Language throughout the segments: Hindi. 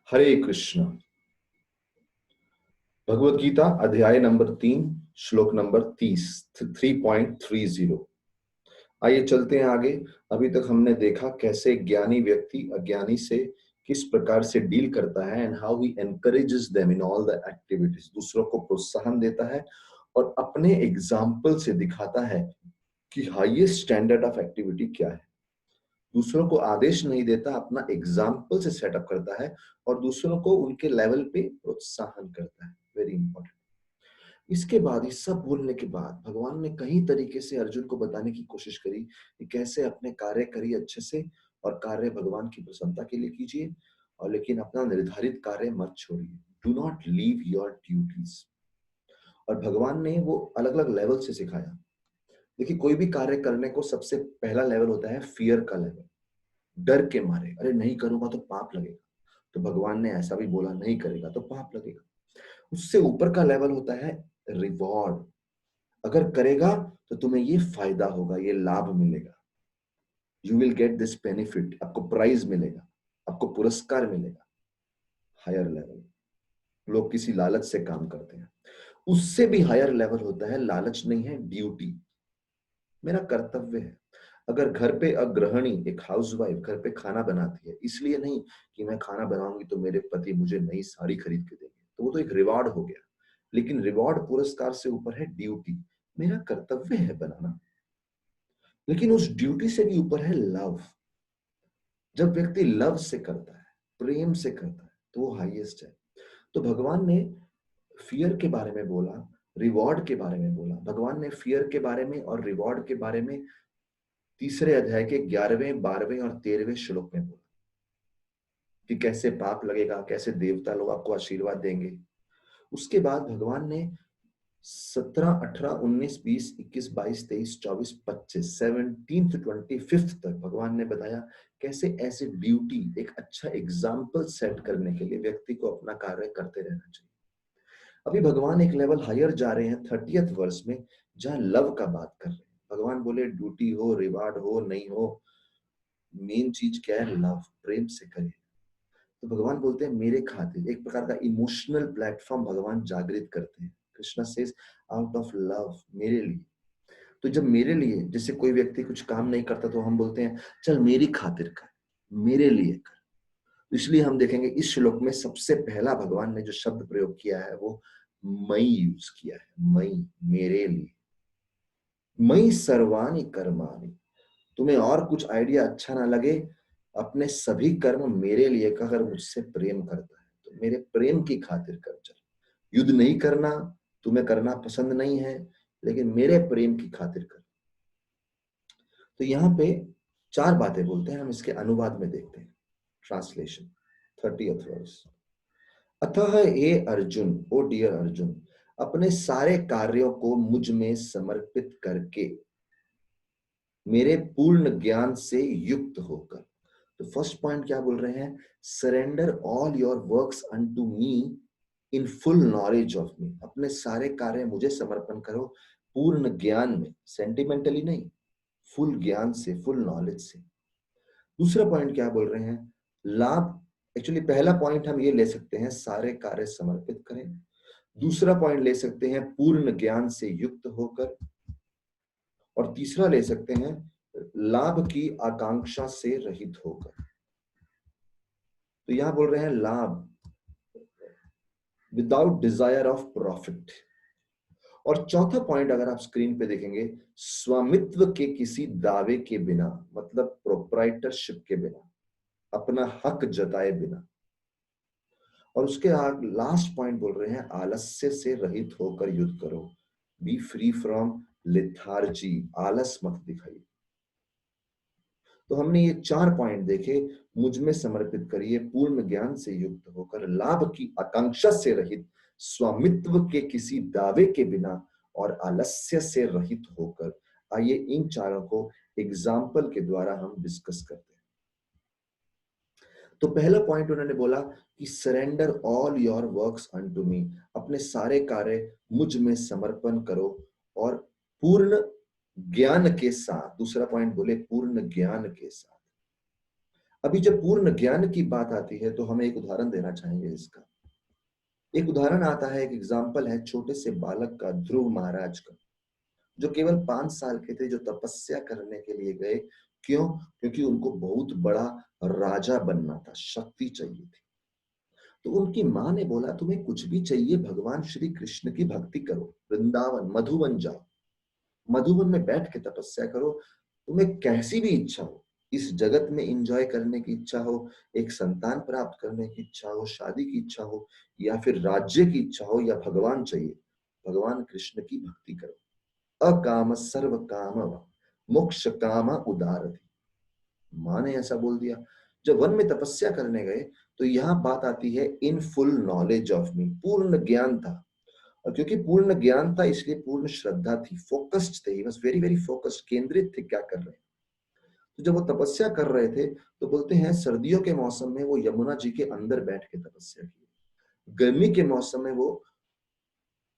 हरे कृष्ण। भगवत गीता अध्याय नंबर 3 श्लोक नंबर 30 3.30। आइए चलते हैं आगे। अभी तक हमने देखा कैसे ज्ञानी व्यक्ति अज्ञानी से किस प्रकार से डील करता है and how he encourages them in all the activities. दूसरों को प्रोत्साहन देता है और अपने एग्जाम्पल से दिखाता है कि हाईएस्ट स्टैंडर्ड ऑफ एक्टिविटी क्या है। दूसरों को आदेश नहीं देता, अपना एग्जाम्पल से सेटअप करता है और दूसरों को उनके लेवल पे प्रोत्साहन करता है। Very important. इसके बाद, ये सब बोलने के बाद भगवान ने कई तरीके से अर्जुन को बताने की कोशिश करी कि कैसे अपने कार्य करिए अच्छे से और कार्य भगवान की प्रसन्नता के लिए कीजिए, और लेकिन अपना निर्धारित कार्य मत छोड़िए। Do not leave your duties. और भगवान ने वो अलग अलग लेवल से सिखाया। देखिए, कोई भी कार्य करने को सबसे पहला लेवल होता है फियर का लेवल। डर के मारे, अरे नहीं करूंगा तो पाप लगेगा, तो भगवान ने ऐसा भी बोला, नहीं करेगा तो पाप लगेगा। उससे ऊपर का लेवल होता है रिवॉर्ड। अगर करेगा तो तुम्हें ये फायदा होगा, ये लाभ मिलेगा, you will get this benefit, आपको प्राइज मिलेगा, आपको पुरस्कार मिलेगा। Higher level. लोग किसी लालच से काम करते हैं। उससे भी हायर लेवल होता है, लालच नहीं है, ड्यूटी। मेरा कर्तव्य है। अगर घर पे अग्रहणी एक हाउसवाइफ घर पे खाना बनाती है, इसलिए नहीं कि मैं खाना बनाऊंगी तो मेरे पति मुझे नई साड़ी खरीद के देंगे, तो वो तो एक रिवॉर्ड हो गया। लेकिन रिवॉर्ड पुरस्कार से ऊपर है ड्यूटी। मेरा कर्तव्य है बनाना, लेकिन उस ड्यूटी से भी ऊपर है लव। जब व्यक्ति लव से करता है, प्रेम से करता है, तो वो हाईएस्ट है। तो भगवान ने फियर के बारे में बोला, रिवॉर्ड के बारे में बोला। भगवान ने फियर के बारे में और रिवॉर्ड के बारे में तीसरे अध्याय के 11वें 12वें और 13वें श्लोक में बोला कि कैसे पाप लगेगा, कैसे देवता लोग आपको आशीर्वाद देंगे। उसके बाद भगवान ने 17, 18, 19, 20, 21, 22, 23, 24, 25, 17 to 25 तक भगवान ने बताया कैसे ऐसे ड्यूटी, एक अच्छा एग्जाम्पल सेट करने के लिए व्यक्ति को अपना कार्य करते रहना चाहिए। अभी भगवान एक लेवल हायर जा रहे हैं 30th वर्ष में, जहां लव का बात कर रहे हैं। भगवान बोले ड्यूटी हो, रिवार्ड हो, नहीं हो, मेन चीज क्या है? लव, प्रेम से करिए। तो भगवान बोलते हैं मेरे खातिर, एक प्रकार का इमोशनल प्लेटफॉर्म भगवान जागृत करते हैं। Krishna says out of love, मेरे लिए। तो जब मेरे लिए, जैसे कोई व्यक्ति कुछ काम नहीं करता तो हम बोलते हैं चल मेरी खातिर कर, मेरे लिए कर। तो इसलिए हम देखेंगे इस श्लोक में सबसे पहला भगवान ने जो शब्द प्रयोग किया है वो मई यूज किया है। मई, मेरे लिए। मई सर्वाणि कर्माणि। तुम्हें और कुछ आइडिया अच्छा ना लगे, अपने सभी कर्म मेरे लिए कर। अगर मुझसे प्रेम करता है तो मेरे प्रेम की खातिर कर। चल, युद्ध नहीं करना, तुम्हें करना पसंद नहीं है, लेकिन मेरे प्रेम की खातिर कर। तो यहाँ पे चार बातें बोलते हैं, हम इसके अनुवाद में देखते हैं। Translation 30th verse. अतः हे अर्जुन, ओ डियर अर्जुन, अपने सारे कार्यों को मुझ में समर्पित करके, मेरे पूर्ण ज्ञान से युक्त होकर। तो फर्स्ट पॉइंट क्या बोल रहे हैं? Surrender all your works unto me in full knowledge of me. अपने सारे कार्य मुझे समर्पण करो पूर्ण ज्ञान में, सेंटिमेंटली नहीं, फुल ज्ञान से, फुल नॉलेज से। दूसरा पॉइंट क्या बोल रहे हैं? लाभ। एक्चुअली पहला पॉइंट हम ये ले सकते हैं, सारे कार्य समर्पित करें। दूसरा पॉइंट ले सकते हैं, पूर्ण ज्ञान से युक्त होकर। और तीसरा ले सकते हैं, लाभ की आकांक्षा से रहित होकर। तो यहां बोल रहे हैं लाभ, विदाउट डिजायर ऑफ प्रॉफिट। और चौथा पॉइंट अगर आप स्क्रीन पे देखेंगे, स्वामित्व के किसी दावे के बिना, मतलब प्रोप्राइटरशिप के बिना, अपना हक जताए बिना। और उसके आगे लास्ट पॉइंट बोल रहे हैं, आलस्य से रहित होकर युद्ध करो। बी फ्री फ्रॉम लेथार्जी, आलस मत दिखाइए। तो हमने ये चार पॉइंट देखे। मुझ में समर्पित करिए, पूर्ण ज्ञान से युक्त होकर, लाभ की आकांक्षा से रहित, स्वामित्व के किसी दावे के बिना, और आलस्य से रहित होकर। आइए इन चारों को एग्जाम्पल के द्वारा हम डिस्कस करते हैं। तो पहला पॉइंट उन्होंने बोला कि surrender all your works unto me, अपने सारे कार्य मुझ में समर्पण करो और पूर्ण ज्ञान के साथ। दूसरा पॉइंट बोले पूर्ण ज्ञान के साथ। अभी जब पूर्ण ज्ञान की बात आती है तो हम एक उदाहरण देना चाहेंगे इसका। एक उदाहरण आता है, एक एग्जाम्पल है छोटे से बालक का, ध्रुव महाराज का, जो केवल 5 साल के थे, जो तपस्या करने के लिए गए। क्यों? क्योंकि उनको बहुत बड़ा राजा बनना था, शक्ति चाहिए थी। तो उनकी माँ ने बोला, तुम्हें कुछ भी चाहिए, भगवान श्री कृष्ण की भक्ति करो, वृंदावन मधुवन जाओ, मधुवन में बैठ के तपस्या करो। तुम्हें कैसी भी इच्छा हो, इस जगत में एंजॉय करने की इच्छा हो, एक संतान प्राप्त करने की इच्छा हो, शादी की इच्छा हो, या फिर राज्य की इच्छा हो, या भगवान चाहिए, भगवान कृष्ण की भक्ति करो। अकाम सर्व काम मोक्ष काम उदार। माँ ने ऐसा बोल दिया। जब वन में तपस्या करने गए तो यहाँ बात आती है, in full knowledge of me, पूर्ण ज्ञान था। और क्योंकि पूर्ण ज्ञान था इसलिए पूर्ण श्रद्धा थी, फोकस्ड थे, बस वेरी वेरी फोकस्ड, केंद्रित थे क्या कर रहे हैं। तो जब वो तपस्या कर रहे थे तो बोलते हैं सर्दियों के मौसम में वो यमुना जी के अंदर बैठ के तपस्या की, गर्मी के मौसम में वो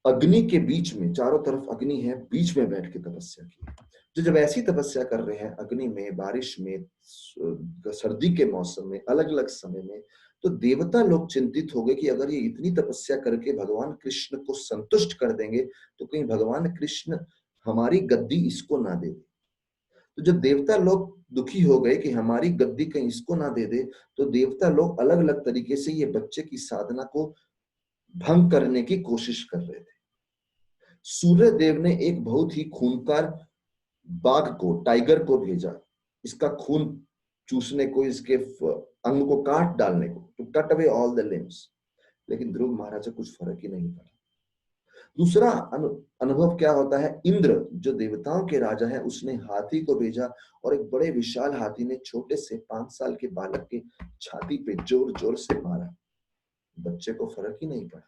अग्नि के बीच में, चारों तरफ अग्नि है, बीच में बैठ के तपस्या की। तो जब ऐसी तपस्या कर रहे हैं अग्नि में, बारिश में, सर्दी के मौसम में, अलग अलग समय में, तो देवता लोग चिंतित हो गए कि अगर ये इतनी तपस्या करके भगवान कृष्ण को संतुष्ट कर देंगे तो कहीं भगवान कृष्ण हमारी गद्दी इसको ना दे दे। तो जब देवता लोग दुखी हो गए कि हमारी गद्दी कहीं इसको ना दे दे, तो देवता लोग अलग अलग तरीके से ये बच्चे की साधना को भंग करने की कोशिश कर रहे थे। सूर्य देव ने एक बहुत ही खूंखार बाघ को, टाइगर को भेजा, इसका खून चूसने को, इसके अंग को काट डालने को, to cut away all the limbs. लेकिन ध्रुव महाराज को कुछ फर्क ही नहीं पड़ा। दूसरा अनुभव क्या होता है, इंद्र जो देवताओं के राजा है, उसने हाथी को भेजा और एक बड़े विशाल हाथी ने छोटे से 5 साल के बालक के छाती पे जोर जोर से मारा, बच्चे को फर्क ही नहीं पड़ा।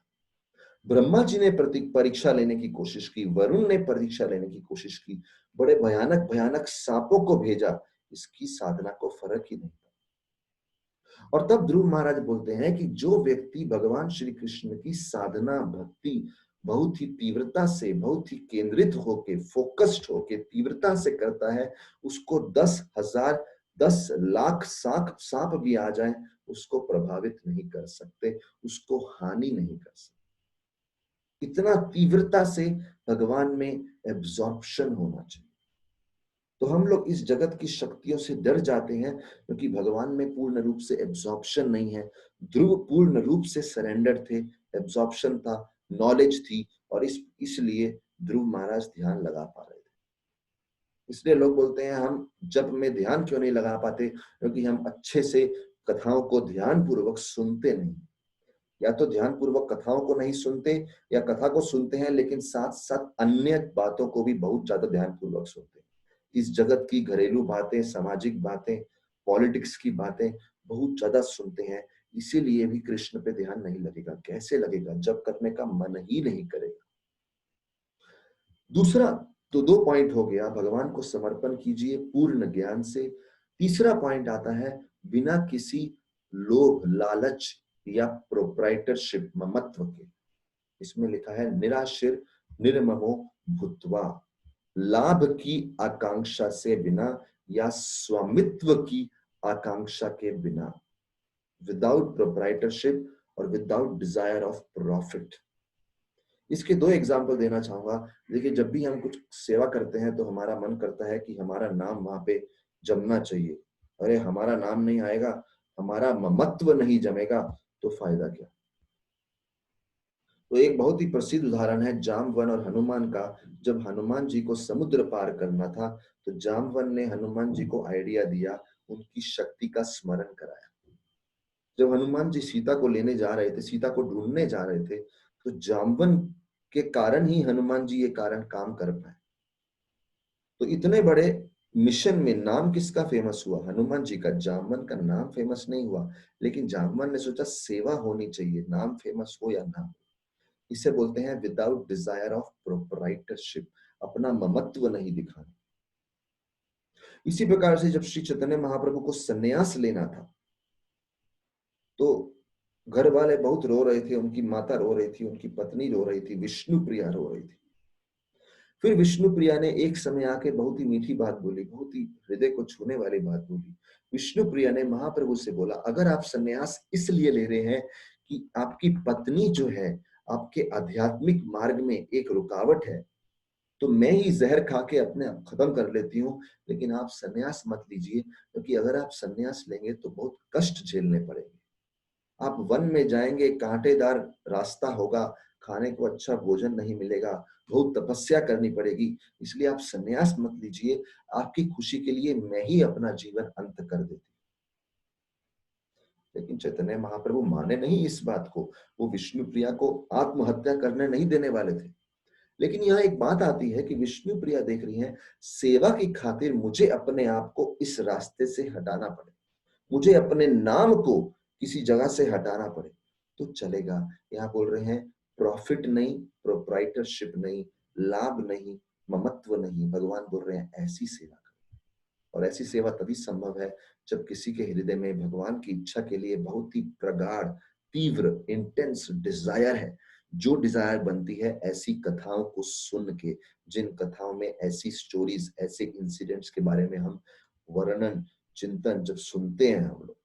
ब्रह्मा जी ने परीक्षा लेने की कोशिश की, वरुण ने परीक्षा लेने की कोशिश की, बड़े भयानक भयानक सांपों को भेजा, इसकी साधना को फर्क ही नहीं पड़ा। और तब ध्रुव महाराज बोलते हैं कि जो व्यक्ति भगवान श्री कृष्ण की साधना भक्ति बहुत ही तीव्रता से, बहुत ही केंद्रित होके, फोकस्ड होके तीव्रता से करता है, उसको 10,000 10 लाख सांप सांप भी आ जाए उसको प्रभावित नहीं कर सकते, उसको हानि नहीं कर सकते। इतना तीव्रता से भगवान में एब्जॉर्प्शन होना चाहिए। तो हम लोग इस जगत की शक्तियों से डर जाते हैं क्योंकि भगवान में पूर्ण रूप से एब्जॉर्प्शन नहीं है। ध्रुव पूर्ण रूप से सरेंडर थे, एब्जॉर्प्शन था, नॉलेज थी, और इसलिए ध्रुव महाराज ध्यान लगा पा रहे थे। इसलिए लोग बोलते हैं हम जप में ध्यान क्यों नहीं लगा पाते, क्योंकि हम अच्छे से कथाओं को ध्यान पूर्वक सुनते नहीं। या तो ध्यान पूर्वक कथाओं को नहीं सुनते, या कथा को सुनते हैं लेकिन साथ साथ अन्य बातों को भी बहुत ज्यादा ध्यान पूर्वक सुनते हैं। इस जगत की घरेलू बातें, सामाजिक बातें, पॉलिटिक्स की बातें बहुत ज्यादा सुनते हैं, इसीलिए भी कृष्ण पे ध्यान नहीं लगेगा। कैसे लगेगा जब करने का मन ही नहीं करेगा। दूसरा तो 2 पॉइंट हो गया, भगवान को समर्पण कीजिए पूर्ण ज्ञान से। तीसरा पॉइंट आता है बिना किसी लोभ, लालच या प्रोप्राइटरशिप, ममत्व के। इसमें लिखा है निराशिर निर्ममो भूत्वा, लाभ की आकांक्षा से बिना या स्वामित्व की आकांक्षा के बिना, विदाउट प्रोप्राइटरशिप और विदाउट डिजायर ऑफ प्रॉफिट। इसके 2 एग्जाम्पल देना चाहूंगा। देखिए, जब भी हम कुछ सेवा करते हैं तो हमारा मन करता है कि हमारा नाम वहां पे जमना चाहिए। अरे हमारा नाम नहीं आएगा, हमारा ममत्व नहीं जमेगा तो फायदा क्या। तो एक बहुत ही प्रसिद्ध उदाहरण है जामवन और हनुमान का। जब हनुमान जी को समुद्र पार करना था तो जामवन ने हनुमान जी को आइडिया दिया, उनकी शक्ति का स्मरण कराया। जब हनुमान जी सीता को लेने जा रहे थे, सीता को ढूंढने जा रहे थे, तो जामवन के कारण ही हनुमान जी ये कारण काम कर पाए। तो इतने बड़े मिशन में नाम किसका फेमस हुआ? हनुमान जी का। जामवन का नाम फेमस नहीं हुआ, लेकिन जामवन ने सोचा सेवा होनी चाहिए, नाम फेमस हो या ना हो। इसे बोलते हैं विदाउट डिजायर ऑफ प्रोप्राइटरशिप, अपना ममत्व नहीं दिखाना। इसी प्रकार से जब श्री चैतन्य महाप्रभु को संन्यास लेना था तो घर वाले बहुत रो रहे थे, उनकी माता रो रही थी, उनकी पत्नी रो रही थी, विष्णु प्रिया रो रही थी। फिर विष्णु प्रिया ने एक समय आके बहुत ही मीठी बात बोली, बहुत ही हृदय को छूने वाली बात बोली। विष्णु प्रिया ने महाप्रभु से बोला, अगर आप संन्यास इसलिए ले रहे हैं कि आपकी पत्नी जो है आपके आध्यात्मिक मार्ग में एक रुकावट है, तो मैं ही जहर खा के अपने आप खत्म कर लेती हूँ, लेकिन आप संन्यास मत लीजिए, क्योंकि अगर आप संन्यास लेंगे तो बहुत कष्ट झेलने पड़ेंगे। आप वन में जाएंगे, कांटेदार रास्ता होगा, खाने को अच्छा भोजन नहीं मिलेगा, बहुत तपस्या करनी पड़ेगी, इसलिए आप संन्यास मत लीजिए, आपकी खुशी के लिए मैं ही अपना जीवन अंत कर देती। लेकिन चैतन्य महाप्रभु माने नहीं इस बात को, वो विष्णु प्रिया को आत्महत्या करने नहीं देने वाले थे। लेकिन यहाँ एक बात आती है कि विष्णु प्रिया देख रही हैं, सेवा की खातिर मुझे अपने आप को इस रास्ते से हटाना पड़े, मुझे अपने नाम को किसी जगह से हटाना पड़े तो चलेगा। यहाँ बोल रहे हैं, प्रॉफिट नहीं, प्रोप्राइटरशिप नहीं, लाभ नहीं, ममत्व नहीं, भगवान बोल रहे हैं ऐसी सेवा करो। और ऐसी सेवा तभी संभव है जब किसी के हृदय में भगवान की इच्छा के लिए बहुत ही प्रगाढ़, तीव्र, इंटेंस डिजायर है। जो डिजायर बनती है ऐसी कथाओं को सुन के, जिन कथाओं में ऐसी स्टोरीज, ऐसे इंसिडेंट्स के बारे में हम वर्णन, चिंतन जब सुनते हैं हम लोग।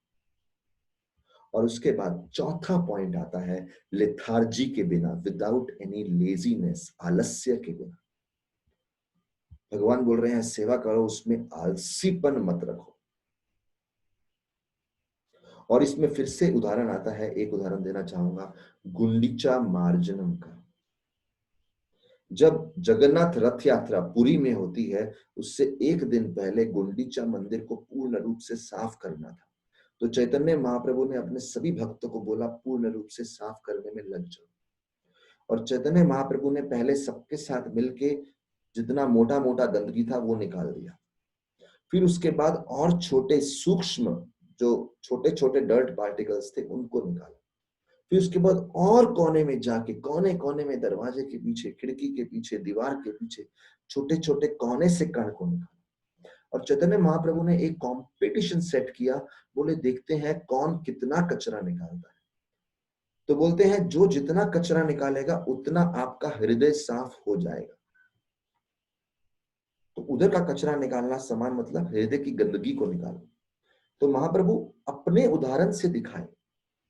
और उसके बाद चौथा पॉइंट आता है, लेथार्जी के बिना, विदाउट एनी लेजीनेस, आलस्य के बिना। भगवान बोल रहे हैं सेवा करो, उसमें आलसीपन मत रखो। और इसमें फिर से उदाहरण आता है, एक उदाहरण देना चाहूंगा, गुंडीचा मार्जनम का। जब जगन्नाथ रथ यात्रा पुरी में होती है, उससे एक दिन पहले गुंडीचा मंदिर को पूर्ण रूप से साफ करना था। तो चैतन्य महाप्रभु ने अपने सभी भक्तों को बोला, पूर्ण रूप से साफ करने में लग जाओ। और चैतन्य महाप्रभु ने पहले सबके साथ मिलके जितना मोटा मोटा गंदगी था वो निकाल दिया। फिर उसके बाद और छोटे सूक्ष्म, जो छोटे छोटे डर्ट पार्टिकल्स थे, उनको निकाला। फिर उसके बाद और कोने में जाके, कोने कोने में, दरवाजे के पीछे, खिड़की के पीछे, दीवार के पीछे, छोटे छोटे कोने से कण को निकाला। और चैतन्य महाप्रभु ने एक कंपटीशन सेट किया, बोले देखते हैं कौन कितना कचरा निकालता है। तो बोलते हैं जो जितना कचरा निकालेगा उतना आपका हृदय साफ हो जाएगा। तो उधर का कचरा निकालना समान मतलब हृदय की गंदगी को निकालना। तो महाप्रभु अपने उदाहरण से दिखाए,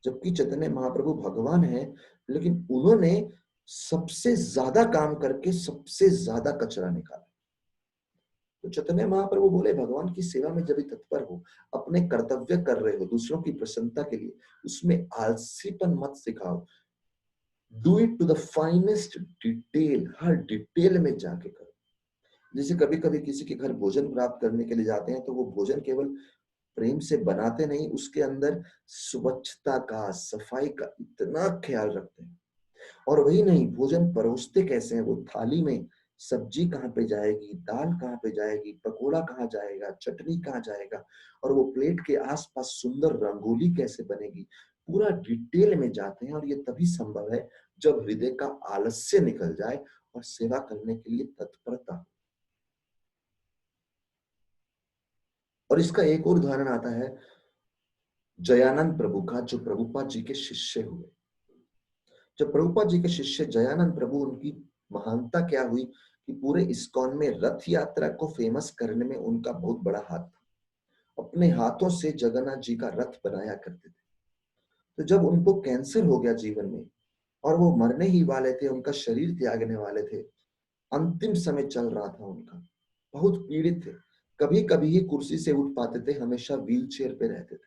जबकि चैतन्य महाप्रभु भगवान है, लेकिन उन्होंने सबसे ज्यादा काम करके सबसे ज्यादा कचरा निकाला। तो चैतन्य महाप्रभु बोले, भगवान की सेवा में जब भी तत्पर हो, अपने कर्तव्य कर रहे हो दूसरों की प्रसन्नता के लिए, उसमें आलसीपन मत सिखाओ। Do it to the finest detail, हर डिटेल में जाके करो। जैसे कभी कभी किसी के घर भोजन प्राप्त करने के लिए जाते हैं, तो वो भोजन केवल प्रेम से बनाते नहीं, उसके अंदर स्वच्छता का, सफाई का इतना ख्याल रखते हैं। और वही नहीं, भोजन परोसते कैसे हैं, वो थाली में सब्जी कहाँ पे जाएगी, दाल कहाँ पे जाएगी, पकोड़ा कहाँ जाएगा, चटनी कहाँ जाएगा, और वो प्लेट के आसपास सुंदर रंगोली कैसे बनेगी, पूरा डिटेल में जाते हैं। और ये तभी संभव है जब हृदय का आलस्य निकल जाए और सेवा करने के लिए तत्परता। और इसका एक और उदाहरण आता है जयानंद प्रभु का, जो प्रभुपाद जी के शिष्य हुए। जब प्रभुपाद जी के शिष्य जयानंद प्रभु, उनकी महानता क्या हुई कि पूरे इस्कॉन में रथ यात्रा को फेमस करने में उनका बहुत बड़ा हाथ था। अपने हाथों से जगन्नाथ जी का रथ बनाया करते थे। तो जब उनको कैंसर हो गया जीवन में और वो मरने ही वाले थे, उनका शरीर त्यागने वाले थे, अंतिम समय चल रहा था उनका, बहुत पीड़ित थे, कभी कभी ही कुर्सी से उठ पाते थे, हमेशा व्हील चेयर पे रहते थे,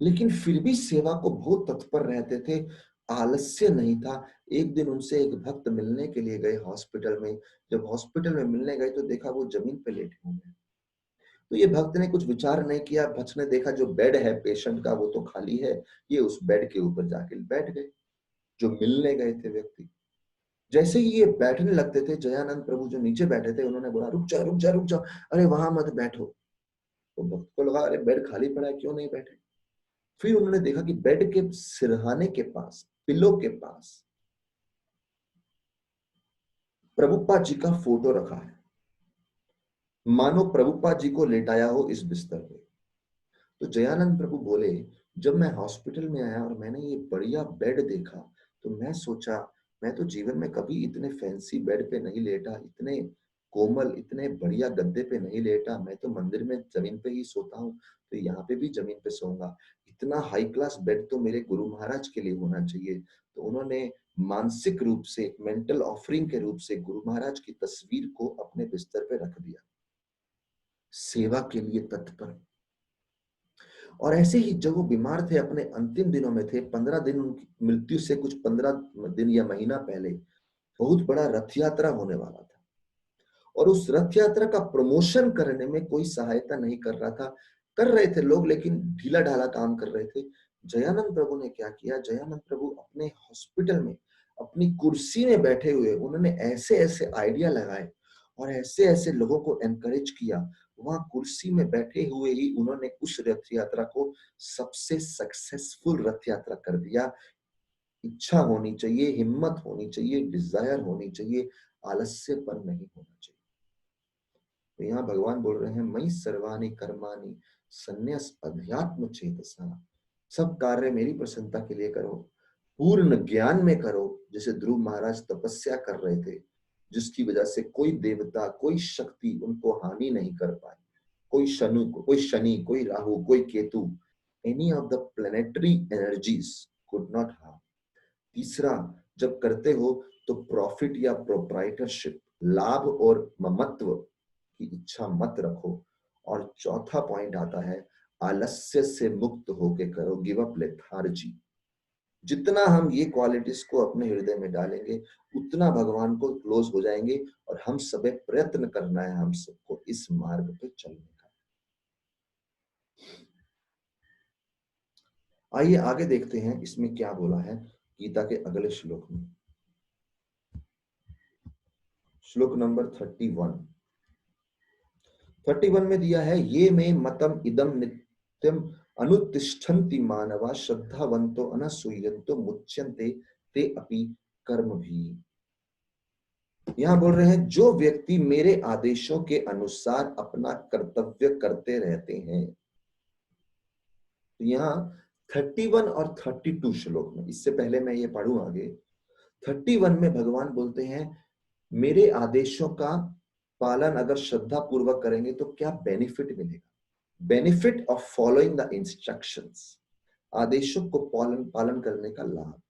लेकिन फिर भी सेवा को बहुत तत्पर रहते थे, आलस्य नहीं था। एक दिन उनसे एक भक्त मिलने के लिए गए हॉस्पिटल में। जब हॉस्पिटल में मिलने गए तो देखा वो जमीन पे लेटे हुए हैं। तो ये भक्त ने कुछ विचार नहीं किया, भक्त ने देखा जो बेड है पेशेंट का वो तो खाली है, ये उस बेड के ऊपर जाके बैठ गए, जो मिलने गए थे व्यक्ति। जैसे ही ये बैठने लगते थे, जयानंद प्रभु जो नीचे बैठे थे, उन्होंने बोला रुक जा रुक जा रुक जा, अरे वहां मत बैठो। तो भक्त को लगा अरे बेड खाली पड़ा है, क्यों नहीं बैठे। फिर उन्होंने देखा कि बेड के सिरहाने के पास, पिलो के पास प्रभुपाद जी का फोटो रखा है, मानो प्रभुपाद जी को लेटाया हो इस बिस्तर पे। तो जयानंद प्रभु बोले, जब मैं हॉस्पिटल में आया और मैंने ये बढ़िया बेड देखा, तो मैं सोचा मैं तो जीवन में कभी इतने फैंसी बेड पे नहीं लेटा, इतने कोमल, इतने बढ़िया गद्दे पे नहीं लेटा। मैं तो मंदिर में जमीन पे ही सोता हूँ, तो यहाँ पे भी जमीन पे सोऊंगा। इतना हाई क्लास बेड तो मेरे गुरु महाराज के लिए होना चाहिए। तो उन्होंने मानसिक रूप से, मेंटल ऑफरिंग के रूप से गुरु महाराज की तस्वीर को अपने बिस्तर पे रख दिया, सेवा के लिए तत्पर। और ऐसे ही जब वो बीमार थे, अपने अंतिम दिनों में थे, 15 दिन, उनकी मृत्यु से कुछ 15 दिन या महीना पहले बहुत बड़ा रथ यात्रा होने वाला था, और उस रथ यात्रा का प्रमोशन करने में कोई सहायता नहीं कर रहा था। कर रहे थे लोग, लेकिन ढीला ढाला काम कर रहे थे। जयानंद प्रभु ने क्या किया, जयानंद प्रभु अपने हॉस्पिटल में अपनी कुर्सी में बैठे हुए उन्होंने ऐसे ऐसे आइडिया लगाए और ऐसे ऐसे लोगों को एनकरेज किया। वहां कुर्सी में बैठे हुए ही उन्होंने उस रथ यात्रा को सबसे सक्सेसफुल रथ यात्रा कर दिया। इच्छा होनी चाहिए, हिम्मत होनी चाहिए, डिजायर होनी चाहिए, आलस्यपन नहीं होना चाहिए। तो यहाँ भगवान बोल रहे हैं, मयि सर्वाणि कर्माणि संन्यास अध्यात्म चेतसा। सब कार्य मेरी प्रसन्नता के लिए करो, पूर्ण ज्ञान में करो। जैसे ध्रुव महाराज तपस्या कर रहे थे, जिसकी वजह से कोई देवता, कोई शक्ति उनको हानि नहीं कर पाई। कोई शनि, कोई राहु, कोई Ketu, any of the planetary energies could not harm. तीसरा, जब करते हो तो प्रॉफिट या प्रोप्राइटरशिप, लाभ और ममत्व की इच्छा मत रखो। और चौथा पॉइंट आता है, आलस्य से मुक्त होके करो, गिव अप लेथार्जी। जितना हम ये क्वालिटीज को अपने हृदय में डालेंगे, उतना भगवान को क्लोज हो जाएंगे। और हम सबे प्रयत्न करना है हम सबको इस मार्ग पे चलने का। आइए आगे देखते हैं इसमें क्या बोला है गीता के अगले श्लोक में। श्लोक नंबर 31 में दिया है, ये में मतम इदम नित्यम अनुतिष्ठन्ति मानवा श्रद्धावंतो अनसूयन्तो मुच्यन्ते ते अपि कर्म भी। यहां बोल रहे हैं, जो व्यक्ति मेरे आदेशों के अनुसार अपना कर्तव्य करते रहते हैं। तो यहाँ 31 और 32 श्लोक में, इससे पहले मैं ये पढ़ूं आगे, 31 में भगवान बोलते हैं, मेरे आदेशों का पालन अगर श्रद्धा पूर्वक करेंगे तो क्या बेनिफिट मिलेगा। Benefit of following the instructions, आदेशों को पालन करने का लाभ।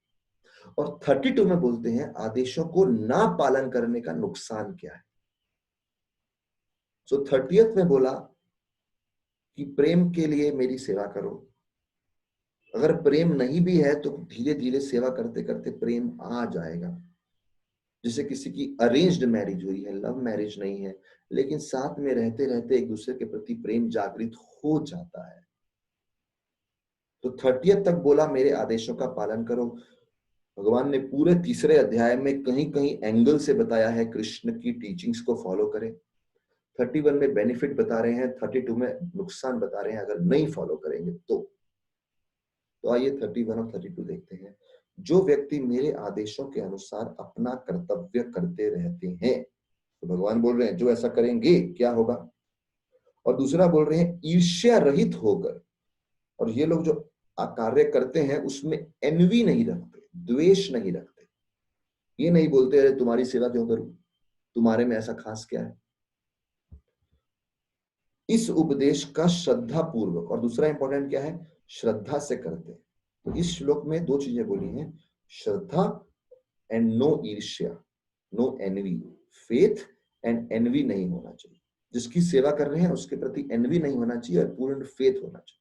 और 32 में बोलते हैं, आदेशों को ना पालन करने का नुकसान क्या है। सो 30th में बोला कि प्रेम के लिए मेरी सेवा करो। अगर प्रेम नहीं भी है तो धीरे धीरे सेवा करते करते प्रेम आ जाएगा। जैसे किसी की अरेंज्ड मैरिज हुई है, लव मैरिज नहीं है, लेकिन साथ में रहते रहते एक दूसरे के प्रति प्रेम जागृत हो जाता है। तो 30th तक बोला, मेरे आदेशों का पालन करो। भगवान ने पूरे तीसरे अध्याय में कहीं कहीं एंगल से बताया है, कृष्ण की टीचिंग्स को फॉलो करें। 31 में बेनिफिट बता रहे हैं, 32 में नुकसान बता रहे हैं अगर नहीं फॉलो करेंगे तो। आइए 31 और 32 देखते हैं। जो व्यक्ति मेरे आदेशों के अनुसार अपना कर्तव्य करते रहते हैं, तो भगवान बोल रहे हैं जो ऐसा करेंगे क्या होगा। और दूसरा बोल रहे हैं, ईर्ष्या रहित होकर। और ये लोग जो कार्य करते हैं उसमें एनवी नहीं रखते, द्वेष नहीं रखते। ये नहीं बोलते अरे तुम्हारी सेवा क्यों करूं, तुम्हारे में ऐसा खास क्या है। इस उपदेश का श्रद्धा पूर्वक, और दूसरा इंपॉर्टेंट क्या है, श्रद्धा से करते हैं। तो इस श्लोक में दो चीजें बोली हैं, श्रद्धा एंड नो ईर्ष्या, no envy. Faith and envy नहीं होना चाहिए। जिसकी सेवा कर रहे हैं उसके प्रति एनवी नहीं होना चाहिए और पूर्ण फेथ होना चाहिए।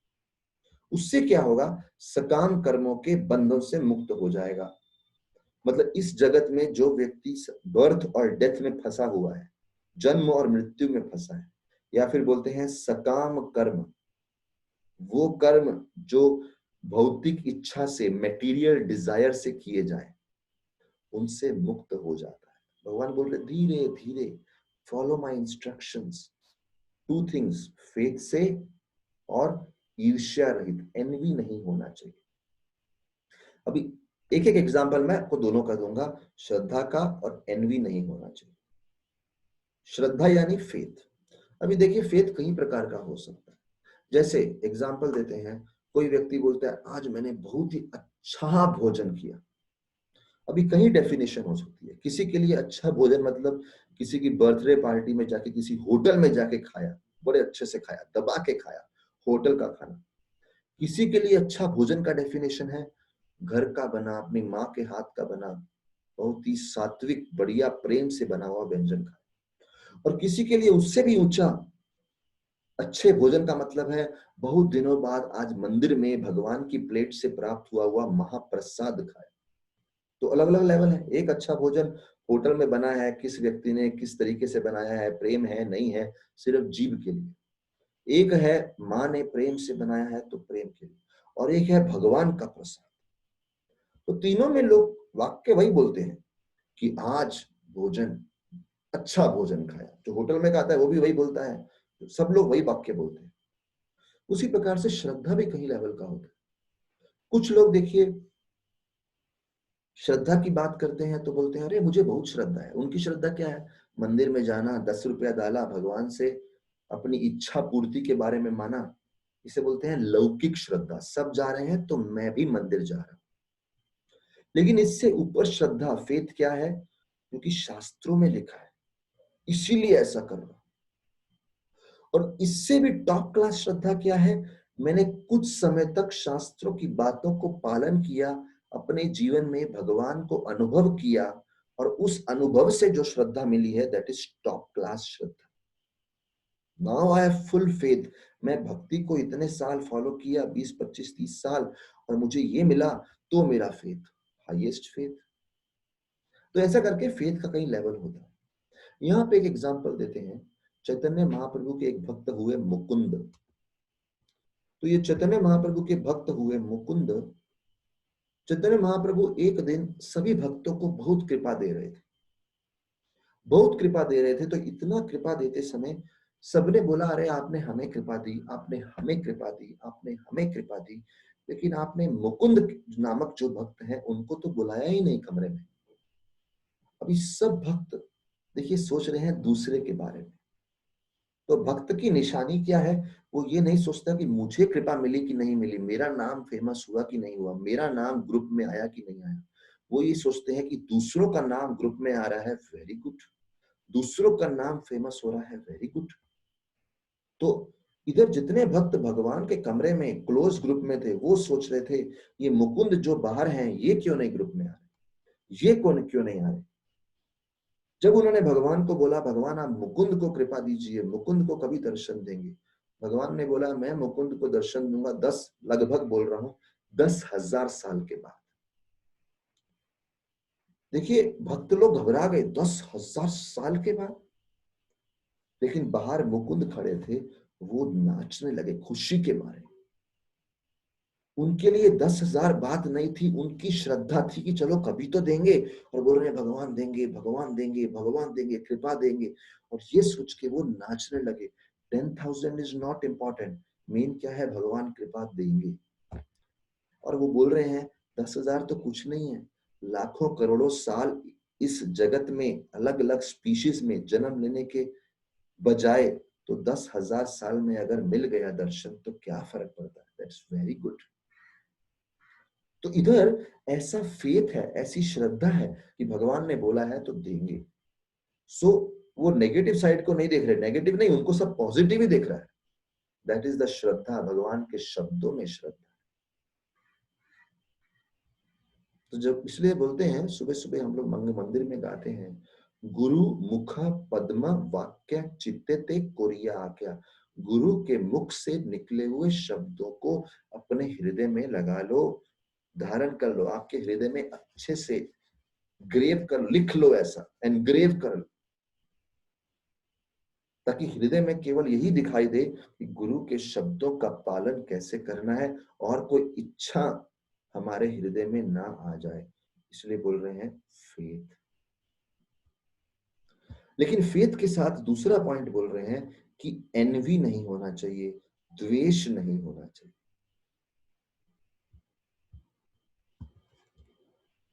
उससे क्या होगा, सकाम कर्मों के बंधन से मुक्त हो जाएगा। मतलब इस जगत में जो व्यक्ति बर्थ और डेथ में फंसा हुआ है, जन्म और मृत्यु में फंसा है, या फिर बोलते हैं सकाम कर्म, वो कर्म जो भौतिक इच्छा से, मेटीरियल डिजायर से किए जाए, उनसे मुक्त हो जाता है। भगवान बोल रहे धीरे धीरे follow my instructions. Two things, faith से और ईर्ष्या रहित, एनवी नहीं होना चाहिए। अभी एक एक एग्जांपल मैं आपको दोनों का दूंगा, श्रद्धा का और एनवी नहीं होना चाहिए। श्रद्धा यानी फेथ। अभी देखिए फेथ कई प्रकार का हो सकता है। जैसे एग्जांपल देते हैं, कोई व्यक्ति बोलता है आज मैंने बहुत ही अच्छा भोजन किया, अभी कहीं डेफिनेशन हो सकती है। किसी के लिए अच्छा भोजन मतलब किसी की बर्थडे पार्टी में जाके किसी होटल में जाके खाया, बड़े अच्छे से खाया, दबा के खाया, होटल का खाना। किसी के लिए अच्छा भोजन का डेफिनेशन है घर का बना, अपनी माँ के हाथ का बना, बहुत ही सात्विक बढ़िया प्रेम से बना हुआ व्यंजन खाया। और किसी के लिए उससे भी ऊंचा अच्छे भोजन का मतलब है बहुत दिनों बाद आज मंदिर में भगवान की प्लेट से प्राप्त हुआ महाप्रसाद खाया। तो अलग अलग लेवल है। एक अच्छा भोजन होटल में बना है, किस व्यक्ति ने किस तरीके से बनाया है, प्रेम है नहीं है, सिर्फ जीव के लिए। एक है माँ ने प्रेम से बनाया है तो प्रेम के लिए, और एक है भगवान का प्रसाद। तो तीनों में लोग वाक्य वही बोलते हैं कि आज भोजन, अच्छा भोजन खाया। जो होटल में खाता है वो भी वही बोलता है, तो सब लोग वही वाक्य बोलते हैं। उसी प्रकार से श्रद्धा भी कहीं लेवल का होता है। कुछ लोग देखिए श्रद्धा की बात करते हैं तो बोलते हैं अरे मुझे बहुत श्रद्धा है। उनकी श्रद्धा क्या है? मंदिर में जाना, 10 रुपया डाला, भगवान से अपनी इच्छा पूर्ति के बारे में माना। इसे बोलते हैं लौकिक श्रद्धा। सब जा रहे हैं तो मैं भी मंदिर जा रहा हूं। लेकिन इससे ऊपर श्रद्धा, फेथ क्या है? क्योंकि शास्त्रों में लिखा है इसीलिए ऐसा कर रहा हूं। और इससे भी टॉप क्लास श्रद्धा क्या है? मैंने कुछ समय तक शास्त्रों की बातों को पालन किया, अपने जीवन में भगवान को अनुभव किया, और उस अनुभव से जो श्रद्धा मिली है that is top class Shraddha. Now I have full faith. मैं भक्ति को इतने साल फॉलो किया, 20 25 30 साल, और मुझे ये मिला, तो मेरा फेथ हाईएस्ट फेथ। तो ऐसा करके फेथ का कई लेवल होता है। यहाँ पे एक एग्जांपल देते हैं। चैतन्य महाप्रभु के एक भक्त हुए मुकुंद। तो ये चैतन्य महाप्रभु के भक्त हुए मुकुंद, चैतन्य महाप्रभु एक दिन सभी भक्तों को बहुत कृपा दे रहे थे, बहुत कृपा दे रहे थे। तो इतना कृपा देते समय सबने बोला अरे आपने हमें कृपा दी, आपने हमें कृपा दी, आपने हमें कृपा दी, लेकिन आपने मुकुंद नामक जो भक्त हैं उनको तो बुलाया ही नहीं कमरे में। अभी सब भक्त देखिए सोच रहे हैं दूसरे के बारे में। तो भक्त की निशानी क्या है? वो ये नहीं सोचता कि मुझे कृपा मिली कि नहीं मिली, मेरा नाम फेमस हुआ कि नहीं हुआ, मेरा नाम ग्रुप में आया कि नहीं आया। वो ये सोचते हैं कि दूसरों का नाम ग्रुप में आ रहा है, वेरी गुड। दूसरों का नाम फेमस हो रहा है, वेरी गुड। तो इधर जितने भक्त भगवान के कमरे में क्लोज ग्रुप में थे वो सोच रहे थे ये मुकुंद जो बाहर हैं ये क्यों नहीं ग्रुप में आ रहे, ये कौन क्यों नहीं आ रहे। जब उन्होंने भगवान को बोला भगवान आप मुकुंद को कृपा दीजिए, मुकुंद को कभी दर्शन देंगे, भगवान ने बोला मैं मुकुंद को दर्शन दूंगा 10, लगभग बोल रहा हूं 10,000 साल के बाद। देखिए भक्त लोग घबरा गए, 10,000 साल के बाद। लेकिन बाहर मुकुंद खड़े थे, वो नाचने लगे खुशी के मारे। उनके लिए 10,000 बात नहीं थी, उनकी श्रद्धा थी कि चलो कभी तो देंगे। और बोल रहे हैं भगवान देंगे, भगवान देंगे, भगवान देंगे, कृपा देंगे। और ये सोच के वो नाचने लगे। 10,000 इज नॉट इम्पॉर्टेंट, मेन क्या है भगवान कृपा देंगे। और वो बोल रहे हैं 10,000 तो कुछ नहीं है, लाखों करोड़ों साल इस जगत में अलग अलग स्पीशीज में जन्म लेने के बजाय तो 10,000 साल में अगर मिल गया दर्शन तो क्या फर्क पड़ता है। That's very good. तो इधर ऐसा फेथ है, ऐसी श्रद्धा है कि भगवान ने बोला है तो देंगे। सो वो नेगेटिव साइड को नहीं देख रहे, नेगेटिव नहीं, उनको सब पॉजिटिव ही देख रहा है। दैट इज द श्रद्धा, भगवान के शब्दों में श्रद्धा। तो जब इसलिए बोलते हैं सुबह सुबह हम लोग मंदिर में गाते हैं गुरु मुख पद्म वाक्य चित्ते ते कोरिया आज्ञा। गुरु के मुख से निकले हुए शब्दों को अपने हृदय में लगा लो, धारण कर लो, आपके हृदय में अच्छे से ग्रेव कर, लिख लो, ऐसा एनग्रेव कर लो, ताकि हृदय में केवल यही दिखाई दे कि गुरु के शब्दों का पालन कैसे करना है, और कोई इच्छा हमारे हृदय में ना आ जाए। इसलिए बोल रहे हैं फेथ। लेकिन फेथ के साथ दूसरा पॉइंट बोल रहे हैं कि एनवी नहीं होना चाहिए, द्वेष नहीं होना चाहिए।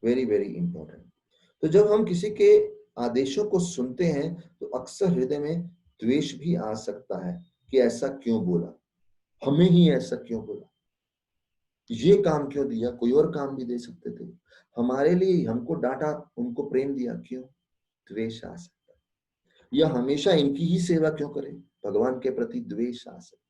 Very very important. तो जब हम किसी के आदेशों को सुनते हैं तो अक्सर हृदय में द्वेष भी आ सकता है कि ऐसा क्यों बोला, हमें ही ऐसा क्यों बोला। ये काम क्यों दिया, कोई और काम भी दे सकते थे। हमारे लिए हमको डांटा, उनको प्रेम दिया, क्यों? द्वेष आ सकता है। या हमेशा इनकी ही सेवा क्यों करें, भगवान के प्रति द्वेष आ सकता है।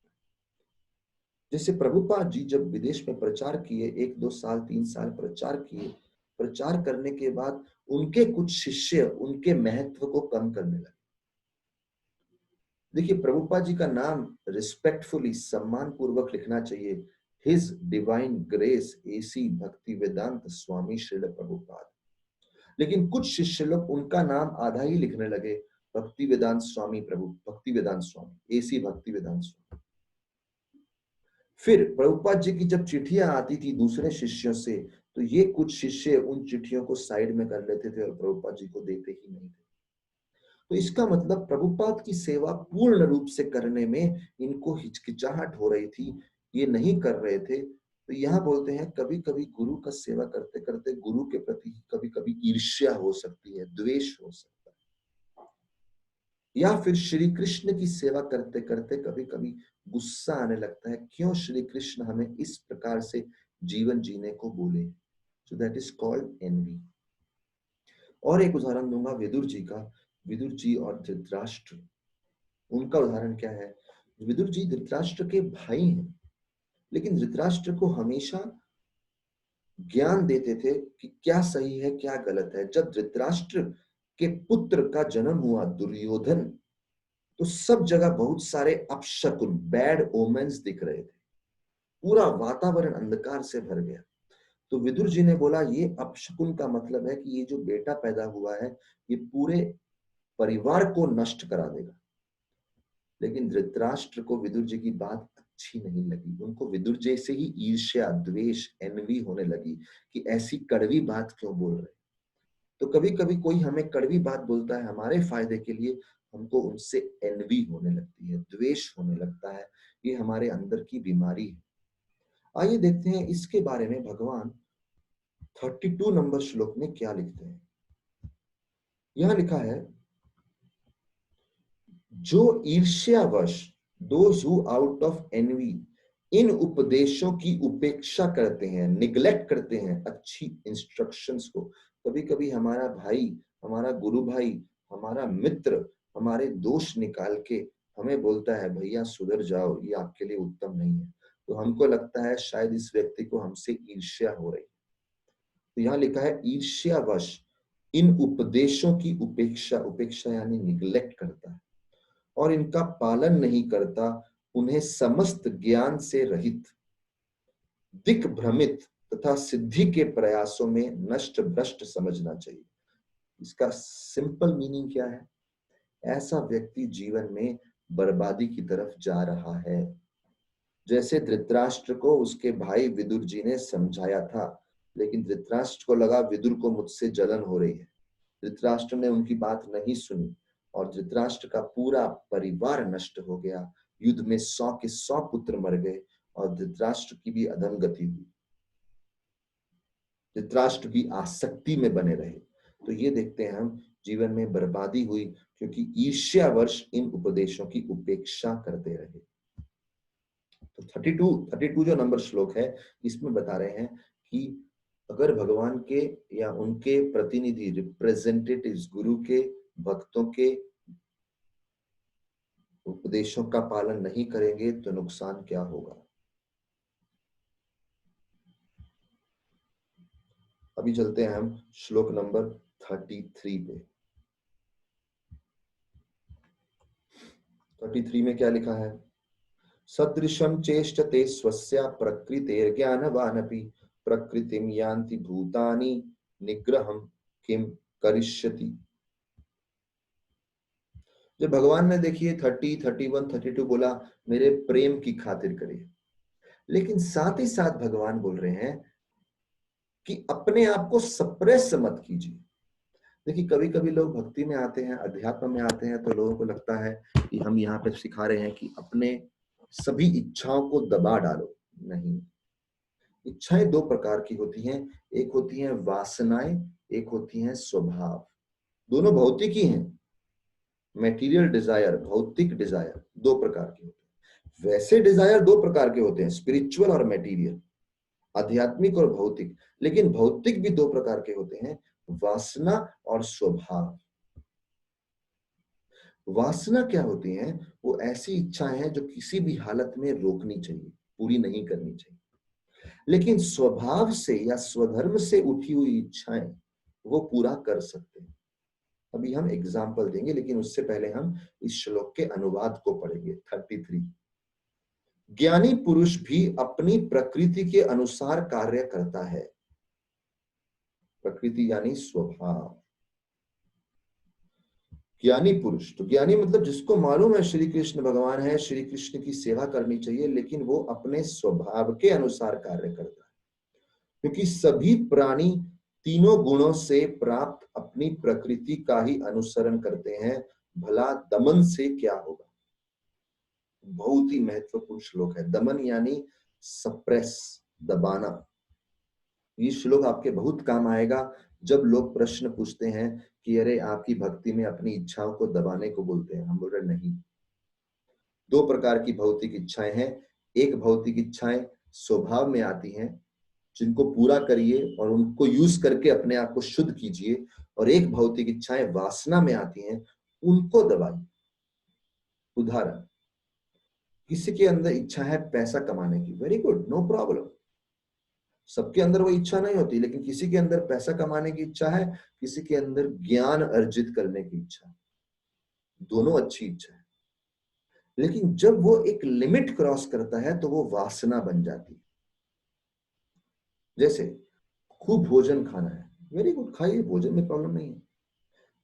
जैसे प्रभुपाद जी जब विदेश में प्रचार किए, 1-2 साल 3 साल प्रचार किए, प्रचार करने के बाद उनके कुछ शिष्य उनके महत्व को कम करने लगे। देखिए, प्रभुपाद जी का नाम रिस्पेक्टफुली, सम्मान पूर्वक लिखना चाहिए, हिज डिवाइन ग्रेस एसी भक्ति वेदांत स्वामी श्रील प्रभुपाद। लेकिन कुछ शिष्य लोग उनका नाम आधा ही लिखने लगे, भक्ति वेदांत स्वामी प्रभु, भक्ति वेदांत स्वामी, एसी भक्ति वेदांत स्वामी। फिर प्रभुपाद जी की जब चिट्ठियां आती थी दूसरे शिष्यों से, तो ये कुछ शिष्य उन चिट्ठियों को साइड में कर लेते थे और प्रभुपाद जी को देते ही नहीं थे। तो इसका मतलब प्रभुपाद की सेवा पूर्ण रूप से करने में इनको हिचकिचाहट हो रही थी, ये नहीं कर रहे थे। तो यहाँ बोलते हैं कभी कभी गुरु का सेवा करते करते गुरु के प्रति कभी कभी ईर्ष्या हो सकती है, द्वेष हो सकता है, या फिर श्री कृष्ण की सेवा करते करते कभी कभी गुस्सा आने लगता है, क्यों श्री कृष्ण हमें इस प्रकार से जीवन जीने को बोले। So that is called envy. और एक उदाहरण दूंगा विदुर जी का, विदुर जी और धृतराष्ट्र। उनका उदाहरण क्या है? विदुर जी धृतराष्ट्र के भाई हैं, लेकिन धृतराष्ट्र को हमेशा ज्ञान देते थे कि क्या सही है क्या गलत है। जब धृतराष्ट्र के पुत्र का जन्म हुआ दुर्योधन, तो सब जगह बहुत सारे अपशकुन, बैड ओमेन्स दिख रहे थे, पूरा वातावरण अंधकार से भर गया। तो विदुर जी ने बोला ये अपशकुन का मतलब है कि ये जो बेटा पैदा हुआ है ये पूरे परिवार को नष्ट करा देगा। लेकिन धृतराष्ट्र को विदुर जी की बात अच्छी नहीं लगी, उनको विदुर जी से ही ईर्ष्या, द्वेष, एनवी होने लगी कि ऐसी कड़वी बात क्यों बोल रहे। तो कभी कभी कोई हमें कड़वी बात बोलता है हमारे फायदे के लिए, हमको उनसे एनवी होने लगती है, द्वेष होने लगता है। ये हमारे अंदर की बीमारी है। आइए देखते हैं इसके बारे में भगवान 32 नंबर श्लोक में क्या लिखते हैं। यह लिखा है, जो ईर्ष्यावश, those who out of envy, इन उपदेशों की उपेक्षा करते हैं, निग्लेक्ट करते हैं अच्छी इंस्ट्रक्शंस को। कभी कभी हमारा भाई, हमारा गुरु भाई, हमारा मित्र हमारे दोष निकाल के हमें बोलता है भैया सुधर जाओ, ये आपके लिए उत्तम नहीं है। तो हमको लगता है शायद इस व्यक्ति को हमसे ईर्ष्या हो रही। तो यहाँ लिखा है ईर्ष्यावश इन उपदेशों की उपेक्षा, उपेक्षा यानी निग्लेक्ट करता है और इनका पालन नहीं करता, उन्हें समस्त ज्ञान से रहित, दिग्भ्रमित तथा सिद्धि के प्रयासों में नष्ट भ्रष्ट समझना चाहिए। इसका सिंपल मीनिंग क्या है? ऐसा व्यक्ति जीवन में बर्बादी की तरफ जा रहा है। जैसे धृतराष्ट्र को उसके भाई विदुर जी ने समझाया था, लेकिन धृतराष्ट्र को लगा विदुर को मुझसे जलन हो रही है। धृतराष्ट्र ने उनकी बात नहीं सुनी और धृतराष्ट्र का पूरा परिवार नष्ट हो गया। युद्ध में 100 के 100 पुत्र मर गए और धृतराष्ट्र की भी अधमगति हुई। धृतराष्ट्र भी आसक्ति में बने रहे। तो ये देखते हैं हम, जीवन में बर्बादी हुई क्योंकि ईर्ष्यावश इन उपदेशों की उपेक्षा करते रहे। तो 32 जो नंबर श्लोक है, इसमें बता रहे हैं कि अगर भगवान के या उनके प्रतिनिधि, रिप्रेजेंटेटिव्स, गुरु के, भक्तों के उपदेशों का पालन नहीं करेंगे तो नुकसान क्या होगा। अभी चलते हैं हम श्लोक नंबर 33 पे। 33 में क्या लिखा है? सदृशं चेष्टते स्वस्या प्रकृतेर्ज्ञानवानपि प्रकृतिं यान्ति भूतानि निग्रहं किम करिष्यति। जब भगवान ने देखिए 30, 31, 32 बोला मेरे प्रेम की खातिर करिए, लेकिन साथ ही साथ भगवान बोल रहे हैं कि अपने आप को सप्रेस मत कीजिए। देखिए कभी कभी लोग भक्ति में आते हैं, अध्यात्म में आते हैं, तो लोगों को लगता है कि हम यहाँ पे सिखा रहे हैं कि अपने सभी इच्छाओं को दबा डालो। नहीं, इच्छाएं दो प्रकार की होती हैं, एक होती हैं वासनाएं, एक होती हैं स्वभाव। दोनों भौतिक ही हैं। मेटीरियल डिजायर, भौतिक डिजायर दो प्रकार के होते हैं। वैसे डिजायर दो प्रकार के होते हैं, स्पिरिचुअल और मेटीरियल। आध्यात्मिक और भौतिक। लेकिन भौतिक भी दो प्रकार के होते हैं, वासना और स्वभाव। वासना क्या होती हैं? वो ऐसी इच्छाएं हैं जो किसी भी हालत में रोकनी चाहिए, पूरी नहीं करनी चाहिए। लेकिन स्वभाव से या स्वधर्म से उठी हुई इच्छाएं वो पूरा कर सकते हैं। अभी हम एग्जाम्पल देंगे, लेकिन उससे पहले हम इस श्लोक के अनुवाद को पढ़ेंगे। 33। ज्ञानी पुरुष भी अपनी प्रकृति के अनुसार कार्य करता है। प्रकृति यानी स्वभाव। ज्ञानी पुरुष, तो ज्ञानी मतलब जिसको मालूम है श्री कृष्ण भगवान है, श्री कृष्ण की सेवा करनी चाहिए, लेकिन वो अपने स्वभाव के अनुसार कार्य करता है। क्योंकि सभी प्राणी तीनों गुणों से प्राप्त अपनी प्रकृति का ही अनुसरण करते हैं, भला दमन से क्या होगा। बहुत ही महत्वपूर्ण श्लोक है। दमन यानी सप्रेस, दबाना। ये श्लोक आपके बहुत काम आएगा जब लोग प्रश्न पूछते हैं कि अरे आपकी भक्ति में अपनी इच्छाओं को दबाने को बोलते हैं। हम बोल रहे नहीं। दो प्रकार की भौतिक इच्छाएं हैं। एक भौतिक इच्छाएं स्वभाव में आती हैं, जिनको पूरा करिए और उनको यूज करके अपने आप को शुद्ध कीजिए। और एक भौतिक इच्छाएं वासना में आती हैं, उनको दबाइए। उदाहरण, किसी के अंदर इच्छा है पैसा कमाने की, वेरी गुड, नो प्रॉब्लम। सबके अंदर वो इच्छा नहीं होती, लेकिन किसी के अंदर पैसा कमाने की इच्छा है, किसी के अंदर ज्ञान अर्जित करने की इच्छा है। दोनों अच्छी इच्छा है, लेकिन जब वो एक लिमिट क्रॉस करता है तो वो वासना बन जाती है। जैसे खूब भोजन खाना है, वेरी गुड, खाइए, भोजन में प्रॉब्लम नहीं है।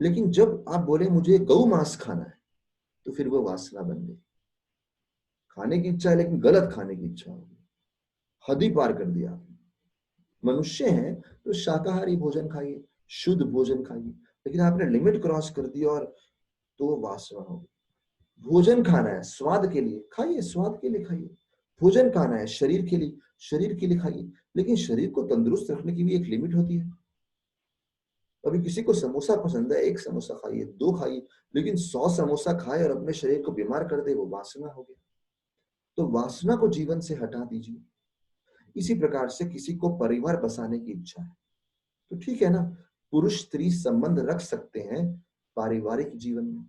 लेकिन जब आप बोले मुझे गौ मांस खाना है, तो फिर वो वासना बन गई। खाने की इच्छा है लेकिन गलत खाने की इच्छा होगी, हद ही पार कर दिया आपने। मनुष्य हैं तो शाकाहारी भोजन खाइए, शुद्ध भोजन खाइए, लेकिन आपने लिमिट क्रॉस कर दी और तो वासना होगी। भोजन खाना है स्वाद के लिए, खाइए, स्वाद के लिए खाइए। भोजन खाना है शरीर के लिए खाइए, लेकिन शरीर को तंदुरुस्त रखने की भी एक लिमिट होती है। अभी किसी को समोसा पसंद है, एक समोसा खाइए, दो खाइए, लेकिन 100 समोसा खाए और अपने शरीर को बीमार कर दे, वो वासना हो गया। तो वासना को जीवन से हटा दीजिए। इसी प्रकार से किसी को परिवार बसाने की इच्छा है, तो ठीक है ना, पुरुष स्त्री संबंध रख सकते हैं पारिवारिक जीवन में।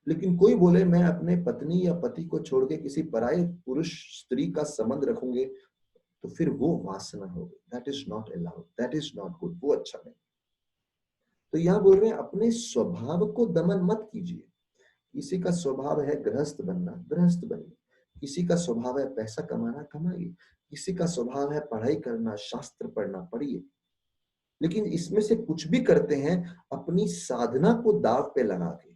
लेकिन कोई बोले मैं अपने पत्नी या पति को छोड़ के किसी पराये पुरुष स्त्री का संबंध रखूंगे, तो फिर वो वासना होगी। That is not allowed, that is not good, वो अच्छा नहीं। तो यहां बोल रहे हैं अपने स्वभाव को दमन मत कीजिए। किसी का स्वभाव है गृहस्थ बनना, गृहस्थ बनिए। किसी का स्वभाव है पैसा कमाना, कमाइए। किसी का स्वभाव है पढ़ाई करना, शास्त्र पढ़ना, पढ़िए। लेकिन इसमें से कुछ भी करते हैं अपनी साधना को दाव पे लगा के।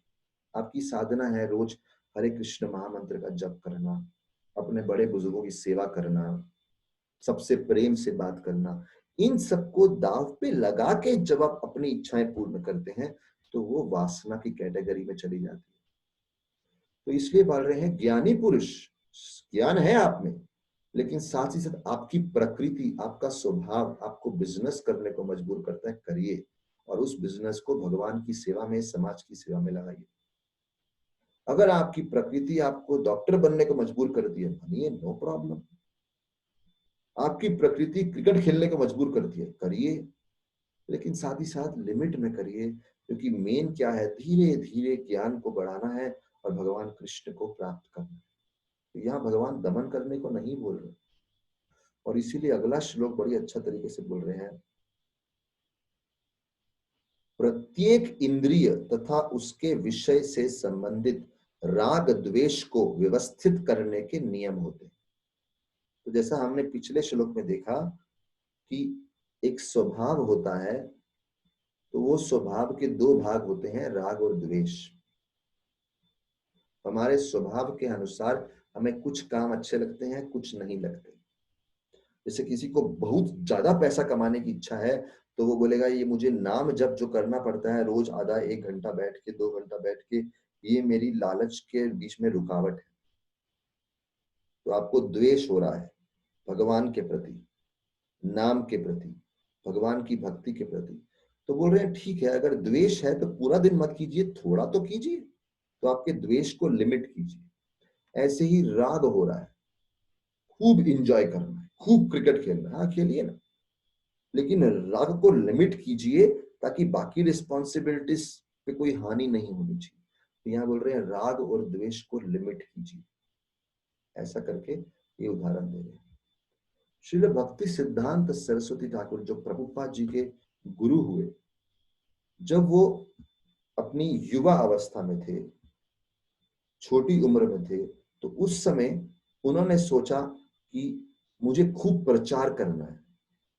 आपकी साधना है रोज हरे कृष्ण महामंत्र का जप करना, अपने बड़े बुजुर्गों की सेवा करना, सबसे प्रेम से बात करना। इन सबको दाव पे लगा के जब आप अपनी इच्छाएं पूर्ण करते हैं, तो वो वासना की कैटेगरी में चली जाती है। तो इसलिए बोल रहे हैं ज्ञानी पुरुष, ज्ञान है आप में, लेकिन साथ ही साथ आपकी प्रकृति, आपका स्वभाव आपको बिजनेस करने को मजबूर करता है, करिए। और उस बिजनेस को भगवान की सेवा में, समाज की सेवा में लगाइए। अगर आपकी प्रकृति आपको डॉक्टर बनने को मजबूर करती है, बनिए, नो प्रॉब्लम। आपकी प्रकृति क्रिकेट खेलने को मजबूर करती है, करिए, लेकिन साथ ही साथ लिमिट में करिए। क्योंकि मेन क्या है, धीरे धीरे ज्ञान को बढ़ाना है और भगवान कृष्ण को प्राप्त करना है। तो यहाँ भगवान दमन करने को नहीं बोल रहे। और इसीलिए अगला श्लोक बड़ी अच्छा तरीके से बोल रहे हैं, प्रत्येक इंद्रिय तथा उसके विषय से संबंधित राग द्वेष को व्यवस्थित करने के नियम होते हैं। तो जैसा हमने पिछले श्लोक में देखा कि एक स्वभाव होता है, तो वो स्वभाव के दो भाग होते हैं, राग और द्वेष। हमारे स्वभाव के अनुसार हमें कुछ काम अच्छे लगते हैं, कुछ नहीं लगते। जैसे किसी को बहुत ज्यादा पैसा कमाने की इच्छा है, तो वो बोलेगा ये मुझे नाम जप जो करना पड़ता है रोज आधा 1 घंटा बैठ के, 2 घंटा बैठ के, ये मेरी लालच के बीच में रुकावट है। तो आपको द्वेष हो रहा है भगवान के प्रति, नाम के प्रति, भगवान की भक्ति के प्रति। तो बोल रहे हैं ठीक है, अगर द्वेष है तो पूरा दिन मत कीजिए, थोड़ा तो कीजिए। तो आपके द्वेष को लिमिट कीजिए। ऐसे ही राग हो रहा है, खूब इंजॉय करना है, खूब क्रिकेट खेलना, हाँ खेलिए ना, लेकिन राग को लिमिट कीजिए ताकि बाकी रिस्पॉन्सिबिलिटीज पे कोई हानि नहीं होनी चाहिए। तो यहाँ बोल रहे हैं राग और द्वेष को लिमिट कीजिए, ऐसा करके ये उदाहरण दे रहे हैं। श्रील भक्ति सिद्धांत सरस्वती ठाकुर जो प्रभुपाद जी के गुरु हुए, जब वो अपनी युवा अवस्था में थे, छोटी उम्र में थे, तो उस समय उन्होंने सोचा कि मुझे खूब प्रचार करना है।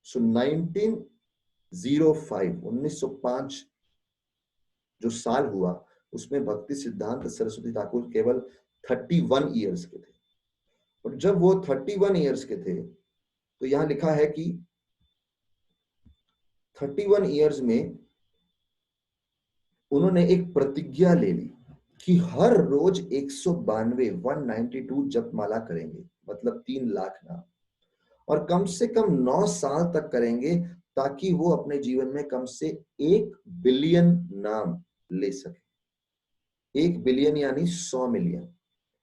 सो 1905 जो साल हुआ, उसमें भक्ति सिद्धांत सरस्वती ठाकुर केवल 31 ईयर्स के थे। और जब वो 31 ईयर्स के थे, तो यहां लिखा है कि 31 ईयर्स में उन्होंने एक प्रतिज्ञा ले ली कि हर रोज 192 जप माला करेंगे, मतलब 3 लाख नाम, और कम से कम 9 साल तक करेंगे, ताकि वो अपने जीवन में कम से 1 बिलियन नाम ले सके। 1 बिलियन यानी 100 मिलियन,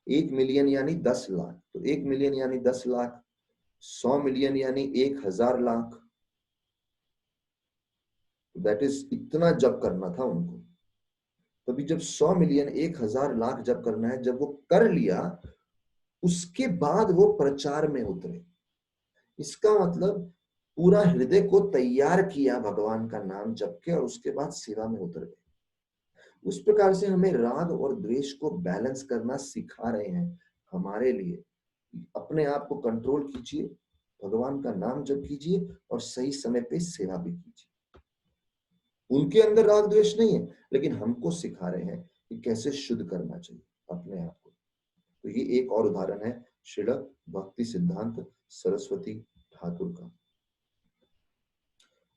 1 मिलियन यानी 10 लाख, तो 1 मिलियन यानी 10 लाख, 100 मिलियन यानी 1000 लाख, दैट इज इतना जप करना था उनको। तभी जब 100 मिलियन 1000 लाख जप करना है, जब वो कर लिया, उसके बाद वो प्रचार में उतरे। इसका मतलब पूरा हृदय को तैयार किया भगवान का नाम जप के, और उसके बाद सेवा में उतर गए। उस प्रकार से हमें राग और द्वेष को बैलेंस करना सिखा रहे हैं हमारे लिए। अपने आप को कंट्रोल कीजिए, भगवान का नाम जप कीजिए, और सही समय पे सेवा भी कीजिए। उनके अंदर राग द्वेष नहीं है, लेकिन हमको सिखा रहे हैं कि कैसे शुद्ध करना चाहिए अपने आप को। तो ये एक और उदाहरण है श्रील भक्ति सिद्धांत सरस्वती ठाकुर का।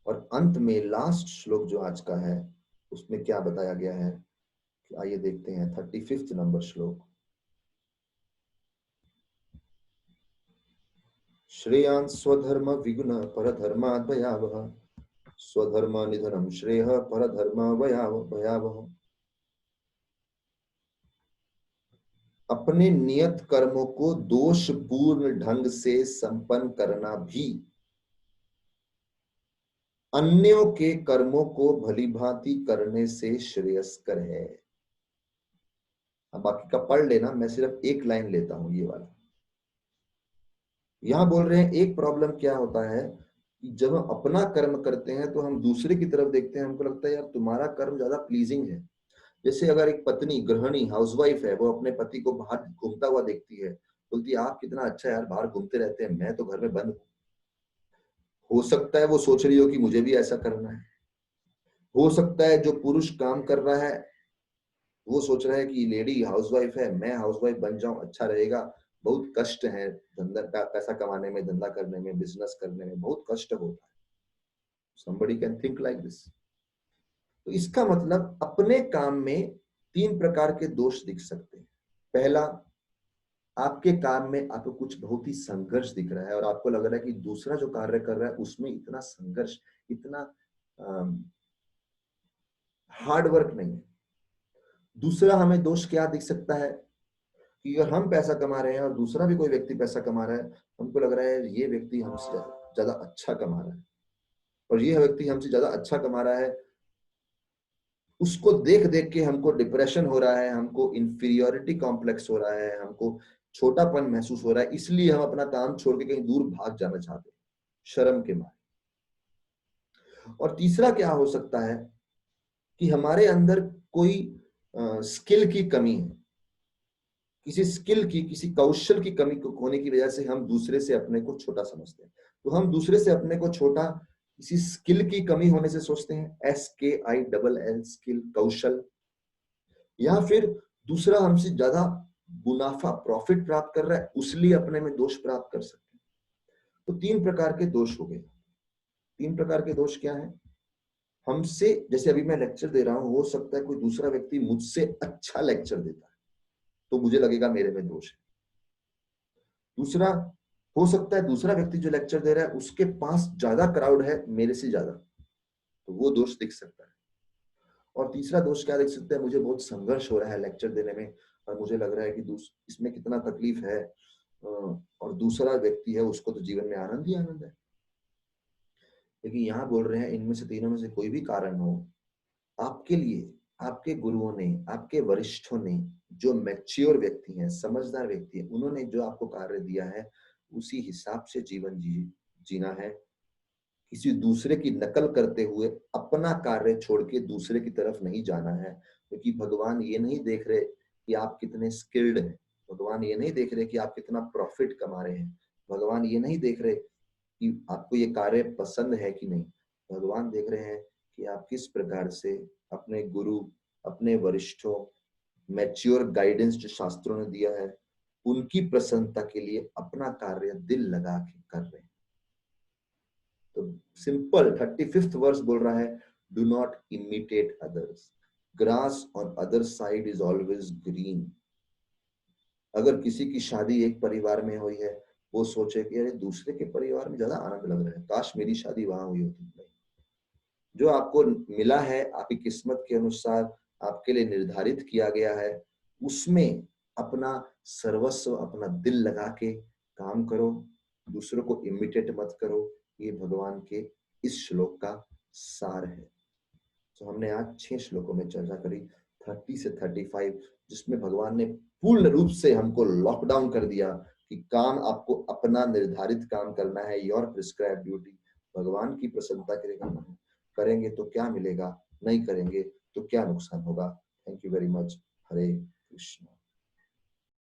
और अंत में लास्ट श्लोक जो आज का है, उसमें क्या बताया गया है, आइए देखते हैं 35वां नंबर श्लोक। श्रेयान् स्वधर्म विगुण परधर्मात् भयावह, स्वधर्म निधनम श्रेय परधर्म भयावह। अपने नियत कर्मों को दोषपूर्ण ढंग से संपन्न करना भी अन्यों के कर्मों को भलीभांति करने से श्रेयस्कर है। अब बाकी का पढ़ लेना, मैं सिर्फ एक लाइन लेता हूं, ये वाला। यहां बोल रहे हैं एक प्रॉब्लम क्या होता है कि जब हम अपना कर्म करते हैं तो हम दूसरे की तरफ देखते हैं, हमको लगता है यार तुम्हारा कर्म ज्यादा प्लीजिंग है। जैसे अगर एक पत्नी गृहिणी हाउसवाइफ है, वो अपने पति को बाहर घूमता हुआ देखती है, बोलती है आप कितना अच्छा यार बाहर घूमते रहते हैं, मैं तो घर में बंद हूं। हो सकता है वो सोच रही हो कि मुझे भी ऐसा करना है। हो सकता है जो पुरुष काम कर रहा है वो सोच रहा है कि लेडी हाउसवाइफ है, मैं हाउसवाइफ बन जाऊं, अच्छा रहेगा। बहुत कष्ट है धंधा पैसा कमाने में, धंधा करने में, बिजनेस करने में बहुत कष्ट होता है। somebody can think like this। तो इसका मतलब अपने काम में 3 प्रकार के दोष दिख सकते हैं। पहला, आपके काम में आपको कुछ बहुत ही संघर्ष दिख रहा है, और आपको लग रहा है कि दूसरा जो कार्य कर रहा है उसमें इतना संघर्ष, इतना हार्ड वर्क नहीं है। दूसरा हमें दोष क्या दिख सकता है कि अगर हम पैसा कमा रहे हैं और दूसरा भी कोई व्यक्ति पैसा कमा रहा है, हमको लग रहा है ये व्यक्ति हमसे ज्यादा अच्छा कमा रहा है, और ये व्यक्ति हमसे ज्यादा अच्छा कमा रहा है, उसको देख देख के हमको डिप्रेशन हो रहा है, हमको इंफीरियोरिटी कॉम्प्लेक्स हो रहा है, हमको छोटापन महसूस हो रहा है, इसलिए हम अपना काम छोड़ के कहीं दूर भाग जाना चाहते हैं शर्म के मारे। और तीसरा क्या हो सकता है कि हमारे अंदर कोई स्किल की कमी है, किसी स्किल की, किसी कौशल की कमी होने की वजह से हम दूसरे से अपने को छोटा समझते हैं। तो हम दूसरे से अपने को छोटा किसी स्किल की कमी होने से सोचते हैं, SKILL स्किल, कौशल। या फिर दूसरा हमसे ज्यादा मुनाफा प्रॉफिट प्राप्त कर रहा है, उसलिए अपने में दोष प्राप्त कर सकते हैं। तो 3 प्रकार के दोष हो गए। 3 प्रकार के दोष क्या है? हमसे, जैसे अभी मैं लेक्चर दे रहा हूं, हो सकता है कोई दूसरा व्यक्ति मुझसे अच्छा लेक्चर देता है, तो मुझे लगेगा मेरे में दोष है। दूसरा, हो सकता है दूसरा व्यक्ति जो लेक्चर दे रहा है उसके पास ज्यादा क्राउड है मेरे से ज्यादा, तो वो दोष दिख सकता है। और तीसरा दोष क्या दिख सकता है? मुझे बहुत संघर्ष हो रहा है लेक्चर देने में, और मुझे लग रहा है कि इसमें कितना तकलीफ है, और दूसरा व्यक्ति है उसको तो जीवन में आनंद ही आनंद है। लेकिन यहाँ बोल रहे हैं इनमें से तीनों में से कोई भी कारण हो, आपके लिए आपके गुरुओं ने, आपके वरिष्ठों ने, जो मैच्योर व्यक्ति हैं, समझदार व्यक्ति हैं, उन्होंने जो आपको कार्य दिया है उसी हिसाब से जीवन जीना है। किसी दूसरे की नकल करते हुए अपना कार्य छोड़ के दूसरे की तरफ नहीं जाना है, क्योंकि भगवान ये नहीं देख रहे कि आप कितने स्किल्ड हैं, भगवान ये नहीं देख रहे कि आप कितना प्रॉफिट कमा रहे हैं, भगवान ये नहीं देख रहे कि आपको ये कार्य पसंद है कि नहीं। भगवान देख रहे हैं कि आप किस प्रकार से अपने गुरु, अपने वरिष्ठों, मैच्योर गाइडेंस जो शास्त्रों ने दिया है, उनकी प्रसन्नता के लिए अपना कार्य दिल लगा के कर रहे हैं। तो सिंपल 35th वर्स बोल रहा है, do not imitate others, grass on other side is always green. अगर किसी की शादी एक परिवार में हुई है, वो सोचे कि अरे दूसरे के परिवार में ज्यादा आनंद लग रहा है, काश मेरी शादी वहां हुई होती। नहीं, जो आपको मिला है आपकी किस्मत के अनुसार, आपके लिए निर्धारित किया गया है, उसमें अपना सर्वस्व, अपना दिल लगा के काम करो, दूसरों को इमिटेट मत करो। ये भगवान के इस श्लोक का सार है। तो हमने आज 6 श्लोकों में चर्चा करी, 30 से 35, जिसमें भगवान ने पूर्ण रूप से हमको लॉकडाउन कर दिया कि काम आपको अपना निर्धारित काम करना है, योर प्रिस्क्राइब ड्यूटी, भगवान की प्रसन्नता के लिए करना है। करेंगे तो क्या मिलेगा, नहीं करेंगे तो क्या नुकसान होगा। Thank you very much. Hare Krishna.